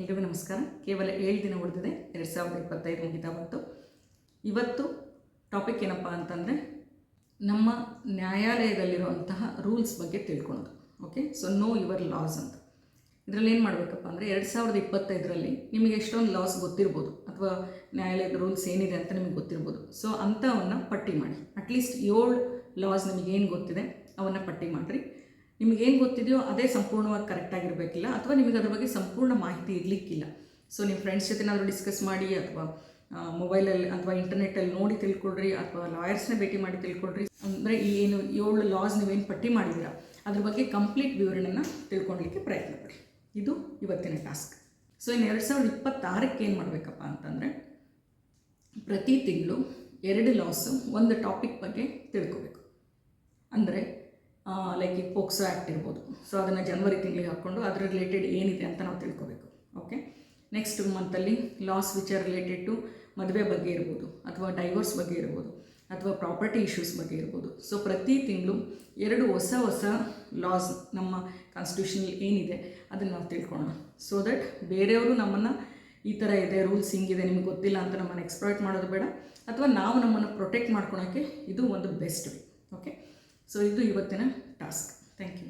ಎಲ್ರಿಗೂ ನಮಸ್ಕಾರ. ಕೇವಲ 7 ದಿನ ಉಳಿದಿದೆ 2025 ಮುಗಿತಾ ಬಂತು. ಇವತ್ತು ಟಾಪಿಕ್ ಏನಪ್ಪ ಅಂತಂದರೆ ನಮ್ಮ ನ್ಯಾಯಾಲಯದಲ್ಲಿರುವಂತಹ ರೂಲ್ಸ್ ಬಗ್ಗೆ ತಿಳ್ಕೊಳ್ಳೋದು. Okay, so know your loss ಅಂತ. ಇದರಲ್ಲಿ ಏನು ಮಾಡಬೇಕಪ್ಪ ಅಂದರೆ 2025ರಲ್ಲಿ ನಿಮಗೆ ಎಷ್ಟೊಂದು ಲಾಸ್ ಗೊತ್ತಿರ್ಬೋದು, ಅಥವಾ ನ್ಯಾಯಾಲಯದ ರೂಲ್ಸ್ ಏನಿದೆ ಅಂತ ನಿಮಗೆ ಗೊತ್ತಿರ್ಬೋದು. ಸೊ ಅಂಥವನ್ನು ಪಟ್ಟಿ ಮಾಡಿ. ಅಟ್ಲೀಸ್ಟ್ 7 ಲಾಸ್ ನಿಮಗೇನು ಗೊತ್ತಿದೆ ಅವನ್ನು ಪಟ್ಟಿ ಮಾಡಿರಿ. ನಿಮಗೇನು ಗೊತ್ತಿದೆಯೋ ಅದೇ ಸಂಪೂರ್ಣವಾಗಿ ಕರೆಕ್ಟಾಗಿರಬೇಕಿಲ್ಲ, ಅಥವಾ ನಿಮಗೆ ಅದ್ರ ಬಗ್ಗೆ ಸಂಪೂರ್ಣ ಮಾಹಿತಿ ಇರಲಿಕ್ಕಿಲ್ಲ. ಸೊ ನಿಮ್ಮ ಫ್ರೆಂಡ್ಸ್ ಜೊತೆನಾದರೂ ಡಿಸ್ಕಸ್ ಮಾಡಿ, ಅಥವಾ ಮೊಬೈಲಲ್ಲಿ ಅಥವಾ ಇಂಟರ್ನೆಟ್ಟಲ್ಲಿ ನೋಡಿ ತಿಳ್ಕೊಳ್ರಿ, ಅಥವಾ ಲಾಯರ್ಸ್ನ ಭೇಟಿ ಮಾಡಿ ತಿಳ್ಕೊಳ್ರಿ. ಅಂದರೆ ಈ ಏನು 7 ಲಾಸ್ ನೀವೇನು ಪಟ್ಟಿ ಮಾಡಿದ್ದೀರಾ ಅದ್ರ ಬಗ್ಗೆ ಕಂಪ್ಲೀಟ್ ವಿವರಣೆನ ತಿಳ್ಕೊಳ್ಲಿಕ್ಕೆ ಪ್ರಯತ್ನ ಪಡಿ. ಇದು ಇವತ್ತಿನ ಟಾಸ್ಕ್. ಸೊ ಇನ್ನು 2026ಕ್ಕೆ ಏನು ಮಾಡಬೇಕಪ್ಪ ಅಂತಂದರೆ, ಪ್ರತಿ ತಿಂಗಳು 2 ಲಾಸು ಒಂದು ಟಾಪಿಕ್ ಬಗ್ಗೆ ತಿಳ್ಕೊಬೇಕು. ಅಂದರೆ ಲೈಕ್ ಈ ಪೋಕ್ಸೋ ಆ್ಯಕ್ಟ್ ಇರ್ಬೋದು. ಸೊ ಅದನ್ನು ಜನವರಿ ತಿಂಗಳಿಗೆ ಹಾಕ್ಕೊಂಡು ಅದರ ರಿಲೇಟೆಡ್ ಏನಿದೆ ಅಂತ ನಾವು ತಿಳ್ಕೊಬೇಕು. ಓಕೆ, ನೆಕ್ಸ್ಟ್ ಮಂತಲ್ಲಿ laws which are related to ಮದುವೆ ಬಗ್ಗೆ ಇರ್ಬೋದು, ಅಥವಾ ಡೈವೋರ್ಸ್ ಬಗ್ಗೆ ಇರ್ಬೋದು, ಅಥವಾ ಪ್ರಾಪರ್ಟಿ ಇಶ್ಯೂಸ್ ಬಗ್ಗೆ ಇರ್ಬೋದು. ಸೊ ಪ್ರತಿ ತಿಂಗಳು 2 ಹೊಸ ಲಾಸ್ ನಮ್ಮ ಕಾನ್ಸ್ಟಿಟ್ಯೂಷನಲ್ಲಿ ಏನಿದೆ ಅದನ್ನು ನಾವು ತಿಳ್ಕೊಳ್ಳೋಣ. ಸೊ ದಟ್ ಬೇರೆಯವರು ನಮ್ಮನ್ನು ಈ ಥರ ಇದೆ, ರೂಲ್ಸ್ ಹಿಂಗಿದೆ, ನಿಮಗೆ ಗೊತ್ತಿಲ್ಲ ಅಂತ ನಮ್ಮನ್ನು ಎಕ್ಸ್ಪ್ಲಾಯ್ಟ್ ಮಾಡೋದು ಬೇಡ, ಅಥವಾ ನಾವು ನಮ್ಮನ್ನು ಪ್ರೊಟೆಕ್ಟ್ ಮಾಡ್ಕೊಳೋಕ್ಕೆ ಇದು ಒಂದು ಬೆಸ್ಟ್ ವೇ. ಓಕೆ, ಸೊ ಇದು ಇವತ್ತಿನ ಟಾಸ್ಕ್. Thank you.